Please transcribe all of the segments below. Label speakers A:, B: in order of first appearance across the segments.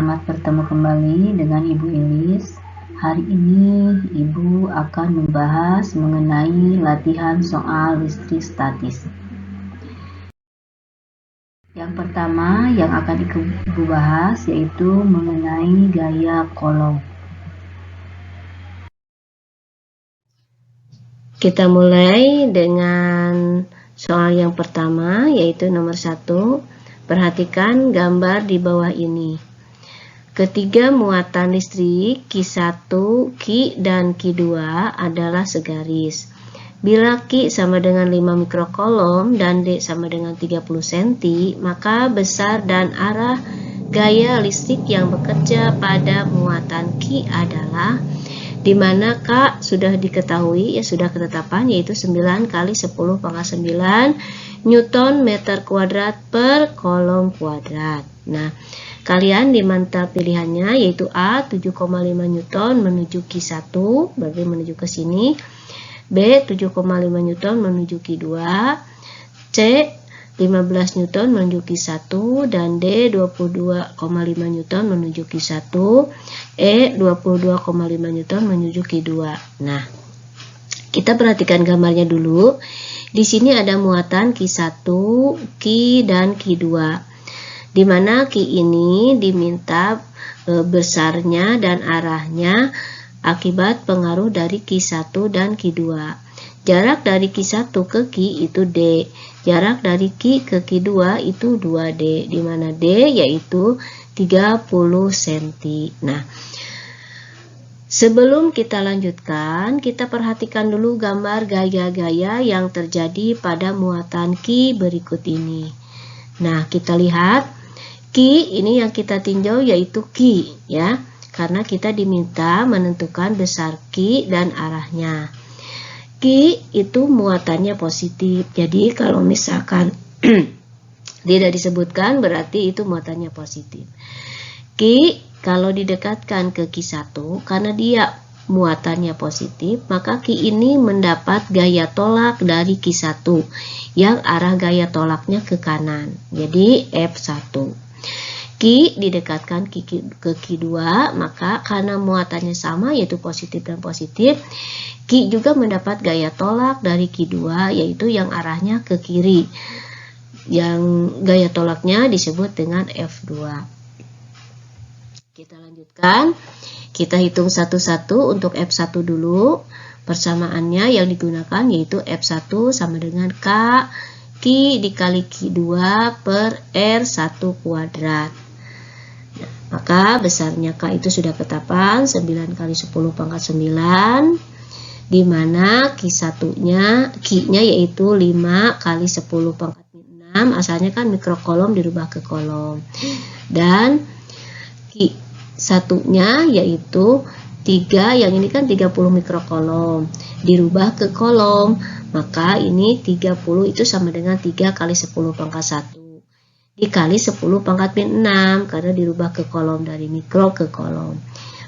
A: Selamat bertemu kembali dengan Ibu Ilis. Hari ini Ibu akan membahas mengenai latihan soal listrik statis. Yang pertama yang akan Ibu bahas yaitu mengenai gaya kolom.
B: Kita mulai dengan soal yang pertama, yaitu nomor 1. Perhatikan gambar di bawah ini. Ketiga muatan listrik Q1, Q dan Q2 adalah segaris. Bila Q sama dengan 5 mikrokolom dan D sama dengan 30 cm, maka besar dan arah gaya listrik yang bekerja pada muatan Q adalah, di mana K sudah diketahui, ya sudah ketetapan, yaitu 9 kali 10 pangkat 9 Newton meter kuadrat per kolom kuadrat. Nah, kalian diminta pilihannya, yaitu A 7,5 Newton menuju Q1, berarti menuju ke sini. B 7,5 Newton menuju Q2. C 15 Newton menuju Q1 dan D 22,5 Newton menuju Q1, E 22,5 Newton menuju Q2. Nah, kita perhatikan gambarnya dulu. Di sini ada muatan Q1, Q dan Q2. Di mana Q ini diminta besarnya dan arahnya akibat pengaruh dari Q1 dan Q2. Jarak dari Q1 ke Q itu D. Jarak dari Q ke Q2 itu 2D, di mana D yaitu 30 cm. Nah, sebelum kita lanjutkan, kita perhatikan dulu gambar gaya-gaya yang terjadi pada muatan Q berikut ini. Nah, kita lihat Q ini yang kita tinjau yaitu Q, ya, karena kita diminta menentukan besar Q dan arahnya. Q itu muatannya positif, jadi kalau misalkan tidak disebutkan berarti itu muatannya positif. Q kalau didekatkan ke Q1 karena dia muatannya positif, maka Q ini mendapat gaya tolak dari Q1 yang arah gaya tolaknya ke kanan, jadi F1. Q didekatkan ke Q2, maka karena muatannya sama yaitu positif dan positif, Q juga mendapat gaya tolak dari Q2 yaitu yang arahnya ke kiri, yang gaya tolaknya disebut dengan F2. Kita lanjutkan, kita hitung satu-satu. Untuk F1 dulu, persamaannya yang digunakan yaitu F1 sama dengan K Q dikali Q2 per R1 kuadrat. Nah, maka besarnya K itu sudah ketetapan 9 kali 10 pangkat 9, di mana Q1-nya, Q-nya yaitu 5 kali 10 pangkat 6, asalnya kan mikrokolom dirubah ke kolom. Dan Q1-nya yaitu 3, yang ini kan 30 mikrokolom, dirubah ke kolom, maka ini 30 itu sama dengan 3 kali 10 pangkat 1 dikali 10 pangkat min 6, karena dirubah ke kolom dari mikro ke kolom.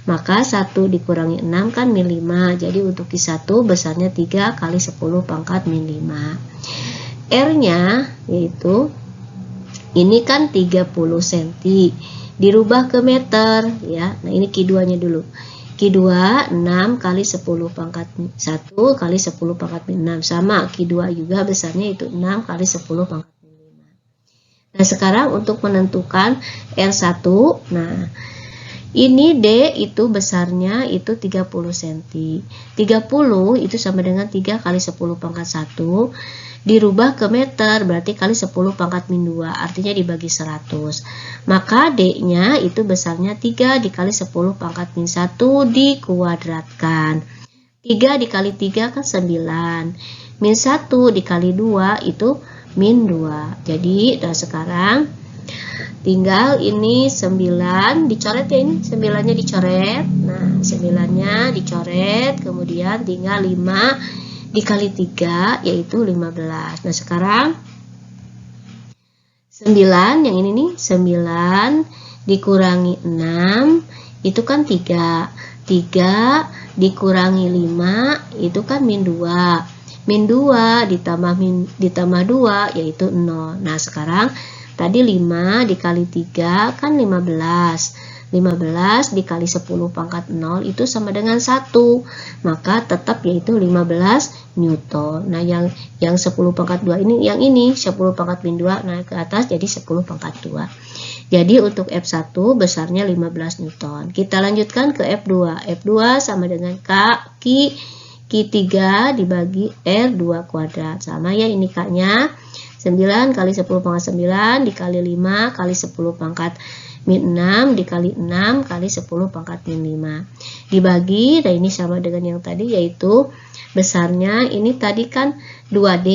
B: Maka 1 dikurangi 6 kan min 5, jadi untuk Q1 besarnya 3 kali 10 pangkat min 5. R-nya yaitu, ini kan 30 cm, dirubah ke meter, ya. Nah, ini Q2-nya dulu. Q2 6 kali 10 pangkat 1 kali 10 pangkat min 6, sama Q2 juga besarnya itu 6 kali 10 pangkat min 5. Nah, sekarang untuk menentukan R1, nah ini D itu besarnya itu 30 cm. 30 itu sama dengan 3 kali 10 pangkat 1 dirubah ke meter, berarti kali 10 pangkat min 2, artinya dibagi 100. Maka D-nya itu besarnya 3 dikali 10 pangkat min 1 dikuadratkan. 3 dikali 3 kan 9. Min 1 dikali 2 itu min 2. Jadi, nah sekarang tinggal ini 9 dicoret ya, ini 9-nya dicoret. Nah, 9-nya dicoret, kemudian tinggal 5 dikali 3 yaitu 15. Nah, sekarang 9 yang ini nih, 9 dikurangi 6 itu kan 3. 3 dikurangi 5 itu kan min 2. Min 2 ditambah 2 yaitu 0. Nah, sekarang tadi 5 dikali 3 kan 15. 15 dikali 10 pangkat 0 itu sama dengan 1. Maka tetap yaitu 15 Newton. Nah, yang 10 pangkat 2 ini 10 pangkat min 2 naik ke atas jadi 10 pangkat 2. Jadi untuk F1 besarnya 15 Newton. Kita lanjutkan ke F2. F2 sama dengan Q3 dibagi R2 kuadrat. Sama ya, ini K-nya 9 kali 10 pangkat 9 dikali 5 kali 10 pangkat min 6 dikali 6 kali 10 pangkat min 5 dibagi, nah ini sama dengan yang tadi yaitu besarnya ini tadi kan 2D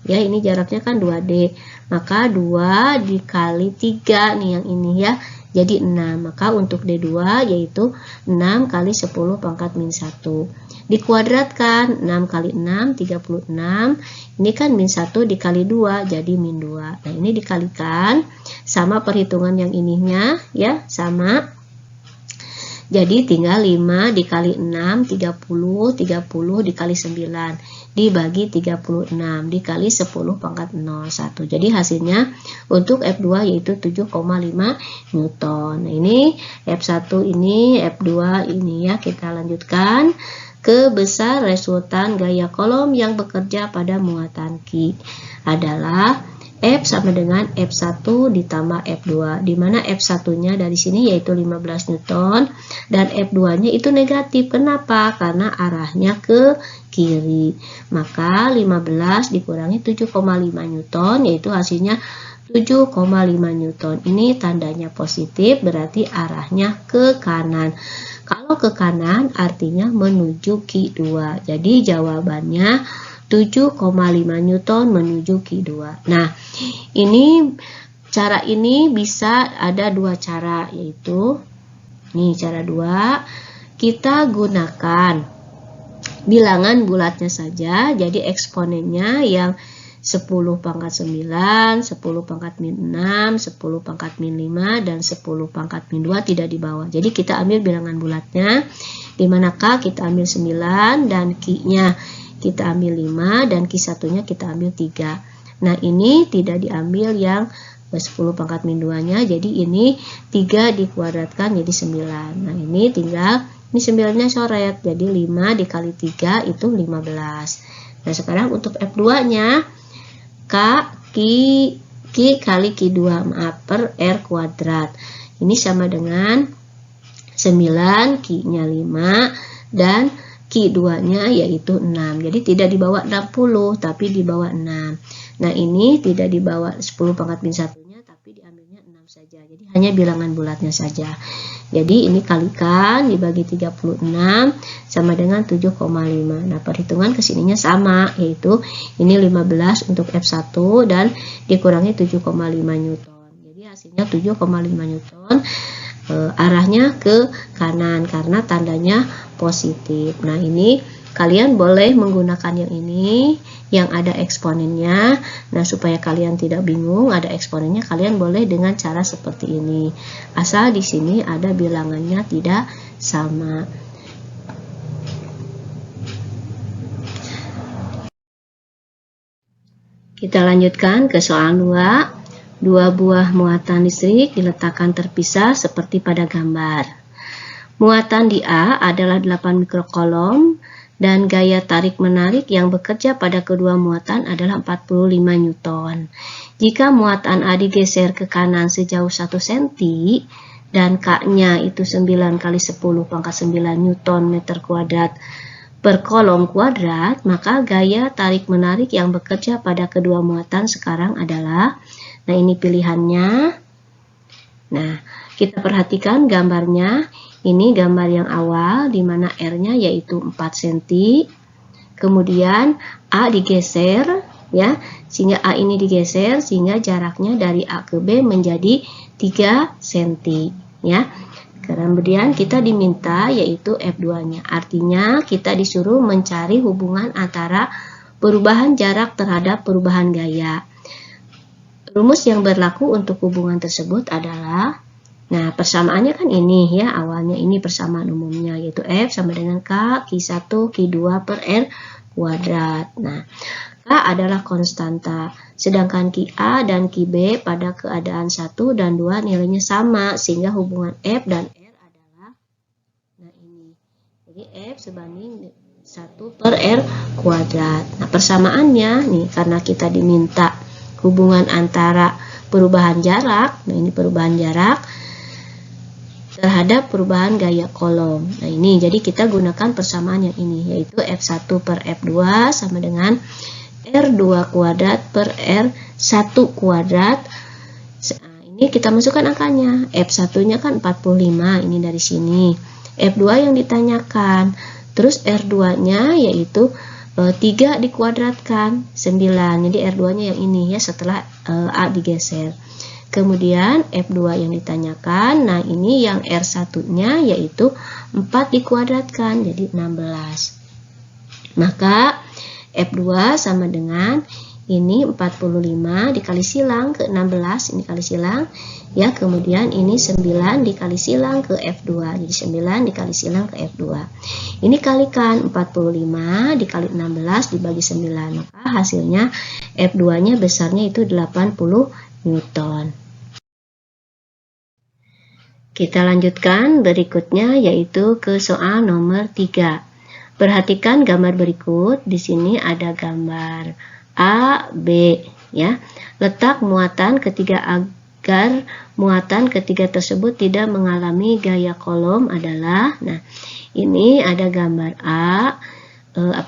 B: ya, ini jaraknya kan 2D, maka 2 dikali 3 nih yang ini ya, jadi 6, maka untuk D2 yaitu 6 kali 10 pangkat min 1 dikuadratkan, 6 kali 6 36, ini kan min 1 dikali 2 jadi min 2. Nah, ini dikalikan sama perhitungan yang ininya ya, sama. Jadi tinggal 5 dikali 6 30 dikali 9 dibagi 36 dikali 10 pangkat 01. Jadi hasilnya untuk F2 yaitu 7,5 Newton. Nah, ini F1 ini, F2 ini ya. Kita lanjutkan ke besar resultan gaya kolom yang bekerja pada muatan Q adalah F sama dengan F1 ditambah F2, di mana F1-nya dari sini yaitu 15 Newton dan F2-nya itu negatif. Kenapa? Karena arahnya ke kiri. Maka 15 dikurangi 7,5 Newton yaitu hasilnya 7,5 Newton. Ini tandanya positif, berarti arahnya ke kanan. Kalau ke kanan artinya menuju Q2. Jadi jawabannya 7,5 Newton menuju Q2. Nah, cara ini bisa ada dua cara, yaitu nih cara 2, kita gunakan bilangan bulatnya saja. Jadi eksponennya yang 10 pangkat 9, 10 pangkat min 6, 10 pangkat min 5, dan 10 pangkat min 2 tidak dibawa. Jadi kita ambil bilangan bulatnya, di mana K kita ambil 9, dan Q-nya kita ambil 5, dan Q1-nya kita ambil 3. Nah, ini tidak diambil yang 10 pangkat min 2-nya, jadi ini 3 dikuadratkan jadi 9. Nah, ini tinggal, ini 9-nya coret, jadi 5 dikali 3 itu 15. Nah, sekarang untuk F2-nya, Q kali Q2 per R kuadrat. Ini sama dengan 9, Q-nya 5, dan Q2-nya yaitu 6. Jadi tidak dibawa 60, tapi dibawa 6. Nah, ini tidak dibawa 10 pangkat min 1-nya, tapi diambilnya 6 saja. Jadi hanya bilangan bulatnya saja. Jadi ini kalikan dibagi 36 sama dengan 7,5. Nah, perhitungan kesininya sama, yaitu ini 15 untuk F1 dan dikurangi 7,5 Newton. Jadi hasilnya 7,5 Newton. Arahnya ke kanan karena tandanya positif. Nah, ini kalian boleh menggunakan yang ini yang ada eksponennya. Nah, supaya kalian tidak bingung ada eksponennya, kalian boleh dengan cara seperti ini. Asal di sini ada bilangannya tidak sama. Kita lanjutkan ke soal 2. Dua buah muatan listrik diletakkan terpisah seperti pada gambar. Muatan di A adalah 8 mikrokolom dan gaya tarik-menarik yang bekerja pada kedua muatan adalah 45 Newton. Jika muatan A digeser ke kanan sejauh 1 cm dan K-nya itu 9 kali 10 pangkat 9 Newton meter kuadrat per kolom kuadrat, maka gaya tarik-menarik yang bekerja pada kedua muatan sekarang adalah, nah ini pilihannya. Nah, kita perhatikan gambarnya. Ini gambar yang awal di mana R-nya yaitu 4 cm. Kemudian A digeser ya, sehingga A ini digeser sehingga jaraknya dari A ke B menjadi 3 cm ya. Kemudian kita diminta yaitu F2-nya. Artinya kita disuruh mencari hubungan antara perubahan jarak terhadap perubahan gaya. Rumus yang berlaku untuk hubungan tersebut adalah, nah persamaannya kan ini ya, awalnya ini persamaan umumnya yaitu F sama dengan K, Q1, Q2 per R kuadrat. Nah, K adalah konstanta, sedangkan QA dan QB pada keadaan 1 dan 2 nilainya sama, sehingga hubungan F dan R Jadi F sebanding 1 per R kuadrat. Nah, persamaannya nih, karena kita diminta hubungan antara perubahan jarak, nah ini perubahan jarak terhadap perubahan gaya kolom. Nah ini, jadi kita gunakan persamaan yang ini, yaitu F1 per F2 sama dengan R2 kuadrat per R1 kuadrat. Nah, ini kita masukkan angkanya. F1-nya kan 45, ini dari sini. F2 yang ditanyakan. Terus R2-nya yaitu 3 dikuadratkan, 9. Jadi R2-nya yang ini ya, setelah A digeser. Kemudian F2 yang ditanyakan, nah ini yang R1-nya yaitu 4 dikuadratkan, jadi 16. Maka F2 sama dengan ini 45 dikali silang ke 16, ini kali silang ya, kemudian ini 9 dikali silang ke F2, jadi 9 dikali silang ke F2. Ini kalikan 45 dikali 16 dibagi 9, maka hasilnya F2-nya besarnya itu 80 Newton. Kita lanjutkan berikutnya, yaitu ke soal nomor 3. Perhatikan gambar berikut. Di sini ada gambar A, B ya. Letak muatan ketiga agar muatan ketiga tersebut tidak mengalami gaya kolom adalah, nah ini ada gambar A,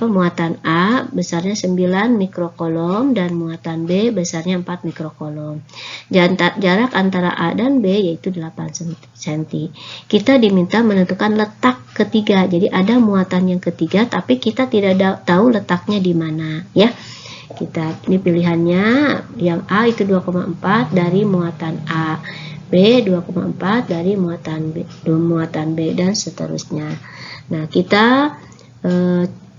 B: muatan A besarnya 9 mikrokolom dan muatan B besarnya 4 mikrokolom. Jarak antara A dan B yaitu 8 cm. Kita diminta menentukan letak ketiga. Jadi ada muatan yang ketiga tapi kita tidak tahu letaknya di mana ya. Ini pilihannya yang A itu 2,4 dari muatan A, B 2,4 dari muatan B dan seterusnya. Nah, kita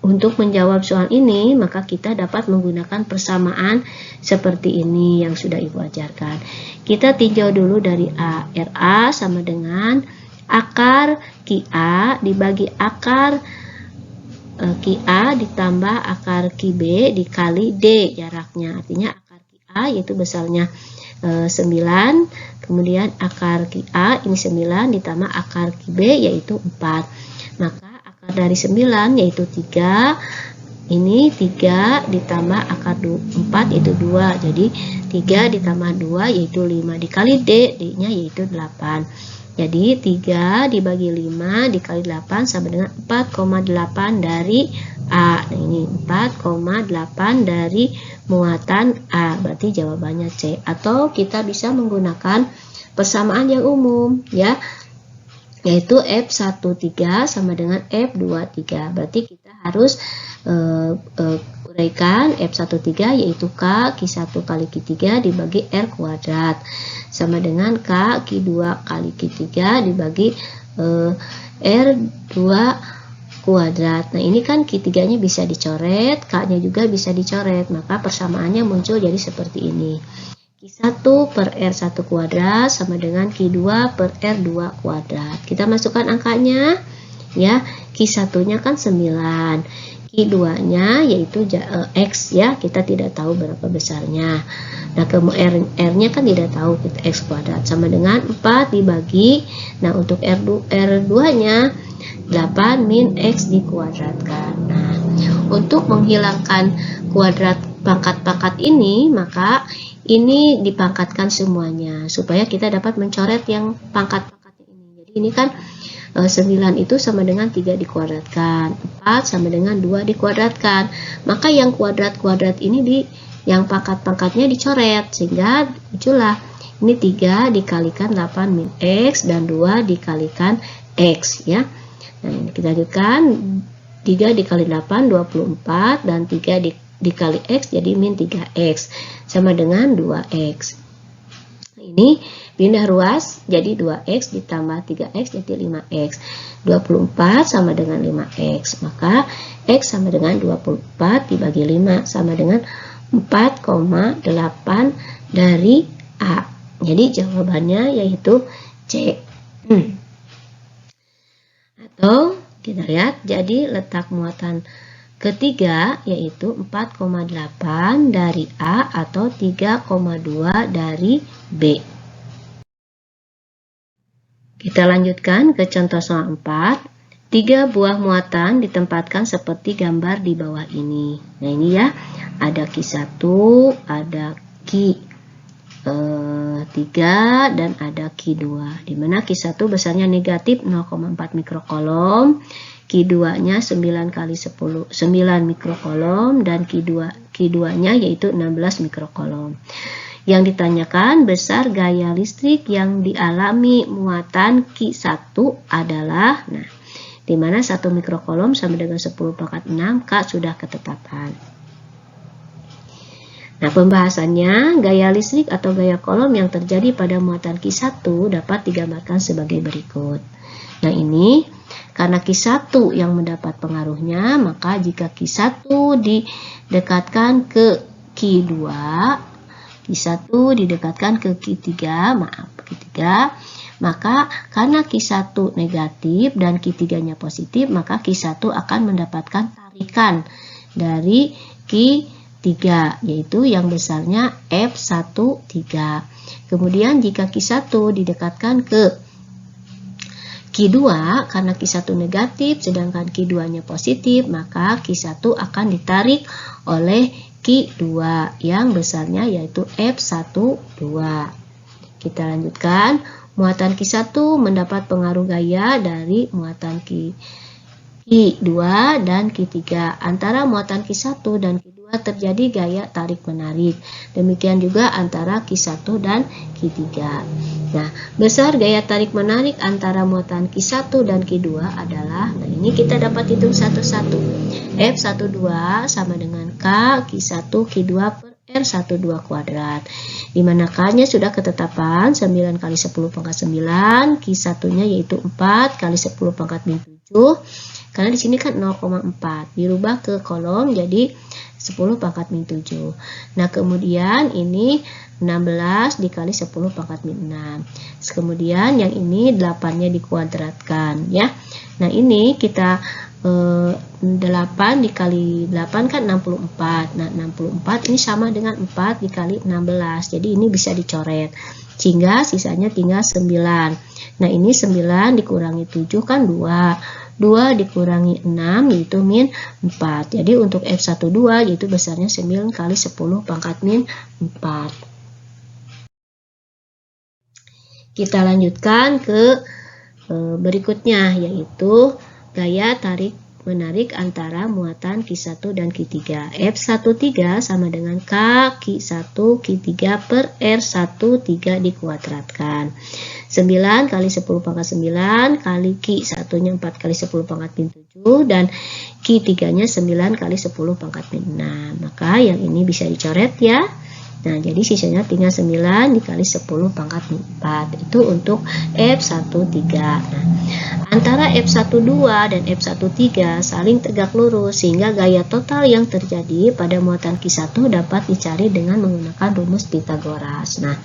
B: untuk menjawab soal ini, maka kita dapat menggunakan persamaan seperti ini yang sudah Ibu ajarkan. Kita tinjau dulu dari A. RA sama dengan akar QA dibagi akar QA ditambah akar QB dikali D jaraknya. Artinya akar QA yaitu besarnya 9, kemudian akar QA ini 9 ditambah akar QB yaitu 4. Maka dari 9 yaitu 3, ini 3 ditambah akar 4 yaitu 2, jadi 3 ditambah 2 yaitu 5 dikali D, D nya yaitu 8, jadi 3 dibagi 5 dikali 8 sama dengan 4,8 dari A. Nah ini 4,8 dari muatan A, berarti jawabannya C. Atau kita bisa menggunakan persamaan yang umum ya, yaitu F13 sama dengan F23. Berarti kita harus uraikan F13 yaitu K Q1 kali Q3 dibagi R kuadrat sama dengan K Q2 kali Q3 dibagi R2 kuadrat. Nah ini kan Q3 nya bisa dicoret, K nya juga bisa dicoret, maka persamaannya muncul jadi seperti ini. Q1 per R1 kuadrat sama dengan Q2 per R2 kuadrat. Kita masukkan angkanya ya. Q1-nya kan 9. Q2-nya yaitu X ya. Kita tidak tahu berapa besarnya. Nah, R-nya kan tidak tahu, kita X kuadrat sama dengan 4 dibagi. Nah, untuk R2-nya 8 min X dikuadratkan. Nah, untuk menghilangkan kuadrat pangkat-pangkat ini, maka ini dipangkatkan semuanya supaya kita dapat mencoret yang pangkat-pangkatnya ini. Jadi ini kan 9 itu sama dengan 3 dikuadratkan, 4 sama dengan 2 dikuadratkan. Maka yang kuadrat-kuadrat ini yang pangkat-pangkatnya dicoret sehingga muncullah ini 3 dikalikan 8 min X dan 2 dikalikan X ya. Nah, ini kita lanjutkan 3 dikali 8 24 dan 3 dikali X jadi min 3X sama dengan 2X. Nah, ini pindah ruas jadi 2X ditambah 3X jadi 5X. 24 sama dengan 5X. Maka X sama dengan 24 dibagi 5 sama dengan 4,8 dari A. Jadi jawabannya yaitu C. Atau kita lihat, jadi letak muatan ketiga yaitu 4,8 dari A atau 3,2 dari B. Kita lanjutkan ke contoh soal 4. 3 buah muatan ditempatkan seperti gambar di bawah ini. Nah ini ya, ada Q1, ada Q3 dan ada Q2, di mana Q1 besarnya negatif 0,4 mikrokolom, Q2-nya 9 kali 9 mikrokolom, dan Q2-nya yaitu 16 mikrokolom. Yang ditanyakan besar gaya listrik yang dialami muatan Q1 adalah, nah, di mana 1 mikrokolom sama dengan 10 pangkat 6, K sudah ketetapan. Nah, pembahasannya, gaya listrik atau gaya kolom yang terjadi pada muatan Q1 dapat digambarkan sebagai berikut. Nah, ini karena Q1 yang mendapat pengaruhnya, maka jika Q1 didekatkan ke Q2, Q1 didekatkan ke Q3, maka karena Q1 negatif dan Q3-nya positif, maka Q1 akan mendapatkan tarikan dari Q3, yaitu yang besarnya F13. Kemudian jika Q1 didekatkan ke Q2, karena Q1 negatif sedangkan Q2-nya positif, maka Q1 akan ditarik oleh Q2 yang besarnya yaitu F12. Kita lanjutkan. Muatan Q1 mendapat pengaruh gaya dari muatan Q2 dan Q3. Antara muatan Q1 dan Q2 terjadi gaya tarik-menarik. Demikian juga antara Q1 dan Q3. Nah, besar gaya tarik-menarik antara muatan Q1 dan Q2 adalah, nah ini kita dapat hitung satu-satu. F12 sama dengan K Q1 Q2 per R12 kuadrat. Di mana K-nya sudah ketetapan 9 kali 10 pangkat 9, Q1-nya yaitu 4 kali 10 pangkat min 7. Karena di sini kan 0,4, dirubah ke kolom jadi 10 pangkat min 7. Nah, kemudian ini 16 dikali 10 pangkat min 6. Kemudian yang ini 8-nya dikuadratkan ya. Nah, ini kita 8 dikali 8 kan 64. Nah, 64 ini sama dengan 4 dikali 16. Jadi ini bisa dicoret. Sehingga sisanya tinggal 9. Nah, ini 9 dikurangi 7 kan 2. 2 dikurangi 6 yaitu min 4. Jadi untuk F12 yaitu besarnya 9 kali 10 pangkat min 4. Kita lanjutkan ke berikutnya, yaitu gaya tarik-menarik antara muatan Q1 dan Q3. F13 sama dengan K Q1 Q3 per R13 dikuadratkan. 9 kali 10 pangkat 9 kali Q1-nya 4 kali 10 pangkat min 7 dan Q3-nya 9 kali 10 pangkat min 6. Maka yang ini bisa dicoret ya. Nah, jadi sisanya tinggal 9 dikali 10 pangkat min 4. Itu untuk F13. Nah, antara F12 dan F13 saling tegak lurus sehingga gaya total yang terjadi pada muatan Q1 dapat dicari dengan menggunakan rumus Pythagoras. Nah,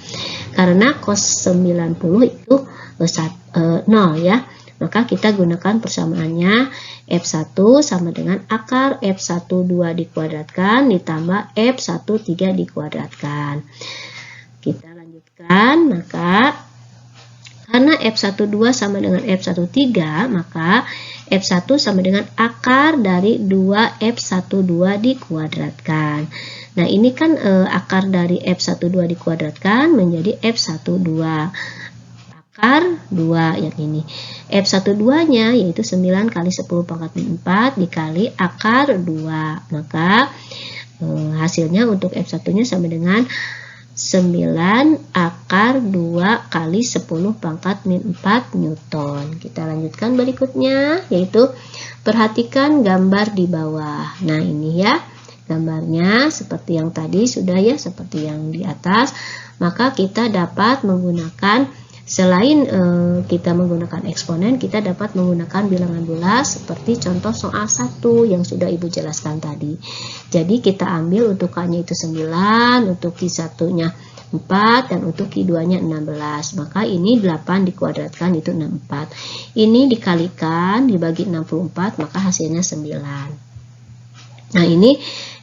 B: karena cos 90 itu 0 ya, maka kita gunakan persamaannya F1 sama dengan akar F12 dikuadratkan ditambah F13 dikuadratkan. Kita lanjutkan, maka karena F12 sama dengan F13, maka F1 sama dengan akar dari 2F12 dikuadratkan. Nah, ini kan akar dari F12 dikuadratkan menjadi F12. Akar 2 yang ini. F12-nya yaitu 9 kali 10 pangkat min 4 dikali akar 2. Maka hasilnya untuk F1-nya sama dengan 9 akar 2 kali 10 pangkat min 4 Newton. Kita lanjutkan berikutnya, yaitu perhatikan gambar di bawah. Nah, ini ya gambarnya seperti yang tadi sudah ya, seperti yang di atas. Maka kita dapat menggunakan, selain kita menggunakan eksponen, kita dapat menggunakan bilangan bulat seperti contoh soal 1 yang sudah Ibu jelaskan tadi. Jadi kita ambil untuk K-nya itu 9, untuk Q1-nya 4, dan untuk Q2-nya 16. Maka ini 8 dikuadratkan itu 64. Ini dikalikan dibagi 64, maka hasilnya 9. Nah, ini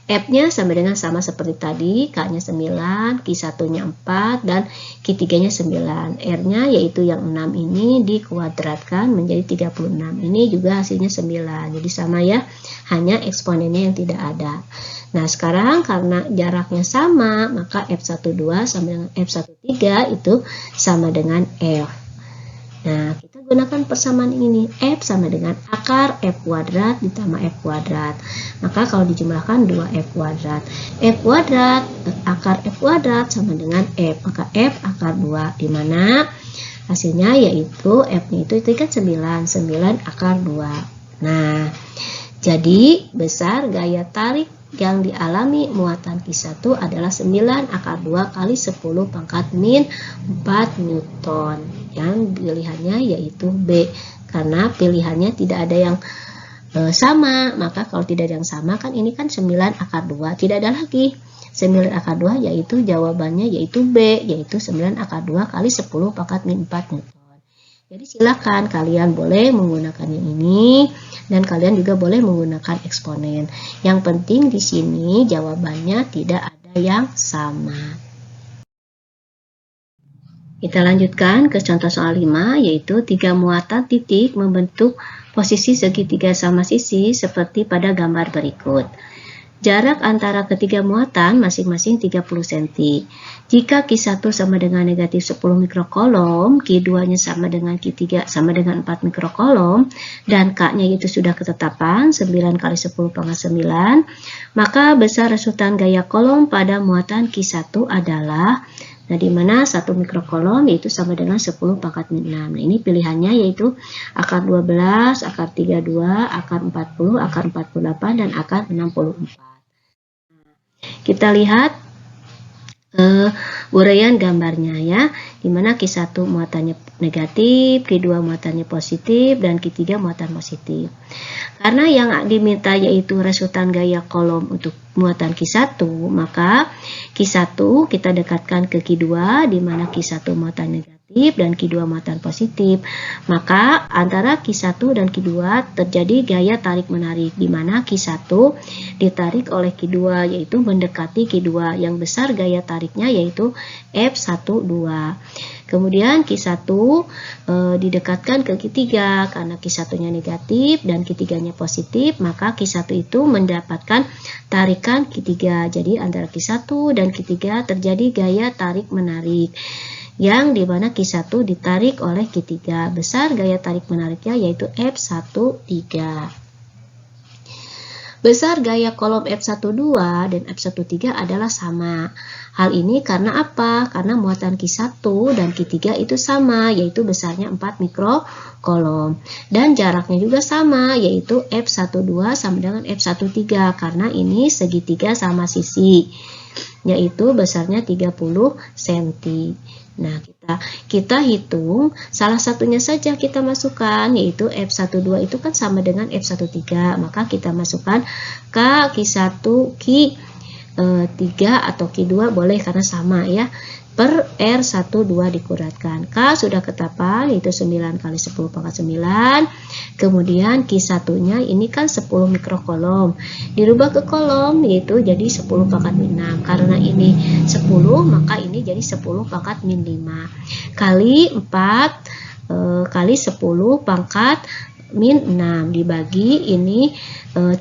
B: F-nya sama dengan sama seperti tadi, K-nya 9, Q1-nya 4, dan Q3-nya 9. R-nya yaitu yang 6 ini dikuadratkan menjadi 36. Ini juga hasilnya 9. Jadi sama ya, hanya eksponennya yang tidak ada. Nah, sekarang karena jaraknya sama, maka F12 sama dengan F13 itu sama dengan F. Nah, kita gunakan persamaan ini. F sama dengan akar F kuadrat ditambah F kuadrat. Maka kalau dijumlahkan 2F kuadrat. F kuadrat akar F kuadrat sama dengan F. Maka F akar 2. Di mana hasilnya yaitu F-nya itu kan 9. 9 akar 2. Nah, jadi besar gaya tarik yang dialami muatan Q1 adalah 9 akar 2 kali 10 pangkat min 4 Newton. Yang pilihannya yaitu B. Karena pilihannya tidak ada yang sama. Maka kalau tidak ada yang sama kan ini kan 9 akar 2. Tidak ada lagi. 9 akar 2 yaitu jawabannya yaitu B. Yaitu 9 akar 2 kali 10 pangkat min 4 Newton. Jadi silakan kalian boleh menggunakan yang ini dan kalian juga boleh menggunakan eksponen. Yang penting di sini jawabannya tidak ada yang sama. Kita lanjutkan ke contoh soal 5, yaitu 3 muatan titik membentuk posisi segitiga sama sisi seperti pada gambar berikut. Jarak antara ketiga muatan masing-masing 30 cm. Jika Q1 sama dengan negatif 10 mikrokolom, Q2-nya sama dengan Q3 sama dengan 4 mikrokolom, dan K-nya itu sudah ketetapan 9 kali 10 pangkat 9, maka besar resultan gaya kolom pada muatan Q1 adalah, nah di mana 1 mikrokolom yaitu sama dengan 10 pangkat min 6. Nah, ini pilihannya yaitu akar 12, akar 32, akar 40, akar 48, dan akar 64. Kita lihat uraian gambarnya ya, dimana Q1 muatannya negatif, Q2 muatannya positif, dan Q3 muatan positif. Karena yang diminta yaitu resultan gaya kolom untuk muatan Q1, maka Q1 kita dekatkan ke Q2, dimana Q1 muatan negatif dan Q2 muatan positif. Maka antara Q1 dan Q2 terjadi gaya tarik menarik, dimana Q1 ditarik oleh Q2 yaitu mendekati Q2, yang besar gaya tariknya yaitu F12. Kemudian Q1 didekatkan ke Q3 karena Q1-nya negatif dan Q3-nya positif, maka Q1 itu mendapatkan tarikan Q3. Jadi antara Q1 dan Q3 terjadi gaya tarik menarik, yang dimana Q1 ditarik oleh Q3. Besar gaya tarik menariknya yaitu F13. Besar gaya kolom F12 dan F13 adalah sama. Hal ini karena apa? Karena muatan Q1 dan Q3 itu sama, yaitu besarnya 4 mikrokolom. Dan jaraknya juga sama, yaitu F12 sama dengan F13, karena ini segitiga sama sisi, yaitu besarnya 30 cm. Nah, kita hitung salah satunya saja kita masukkan, yaitu F12 itu kan sama dengan F13, maka kita masukkan K, Q1, Q3 atau Q2 boleh karena sama ya, per R12 dikuratkan. K sudah ketapal yaitu 9 kali 10 pangkat 9. Kemudian Q1-nya ini kan 10 mikrokolom. Dirubah ke kolom yaitu jadi 10 pangkat min 6. Karena ini 10 maka ini jadi 10 pangkat min 5. Kali 4 kali 10 pangkat min 6 dibagi ini 30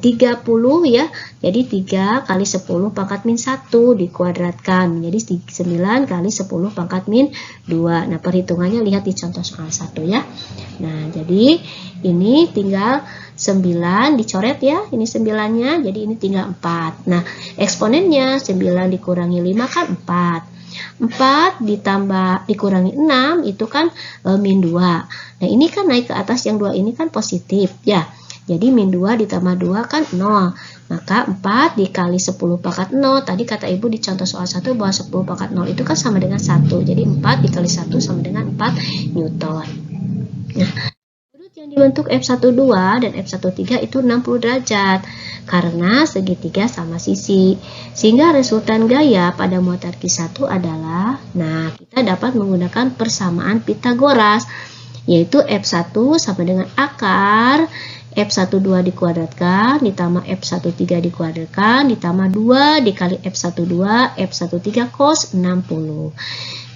B: ya. Jadi 3 kali 10 pangkat min 1 dikuadratkan menjadi 9 kali 10 pangkat min 2. Nah, perhitungannya lihat di contoh soal 1 ya. Nah, jadi ini tinggal 9 dicoret ya. Ini 9-nya, jadi ini tinggal 4. Nah, eksponennya 9 dikurangi 5 kan 4. 4 ditambah dikurangi 6 itu kan min 2. Nah, ini kan naik ke atas, yang 2 ini kan positif ya. Jadi min 2 ditambah 2 kan 0. Maka 4 dikali 10 pangkat 0. Tadi kata Ibu di contoh soal 1 bahwa 10 pangkat 0 itu kan sama dengan 1. Jadi 4 dikali 1 sama dengan 4 Newton. Nah, sudut yang dibentuk F12 dan F13 itu 60 derajat. Karena segitiga sama sisi. Sehingga resultan gaya pada muatan Q1 adalah, nah kita dapat menggunakan persamaan Pitagoras, yaitu F1 sama dengan akar F12 dikuadratkan ditambah F13 dikuadratkan ditambah 2 dikali F12 F13 cos 60.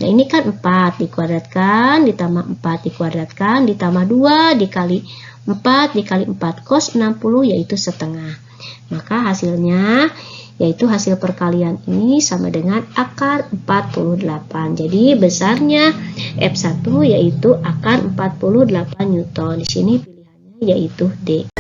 B: Nah ini kan 4 dikuadratkan ditambah 4 dikuadratkan ditambah 2 dikali 4 dikali 4 cos 60 yaitu setengah. Maka hasilnya yaitu hasil perkalian ini sama dengan akar 48. Jadi besarnya F1 yaitu akar 48 Newton. Di sini pilihannya yaitu D.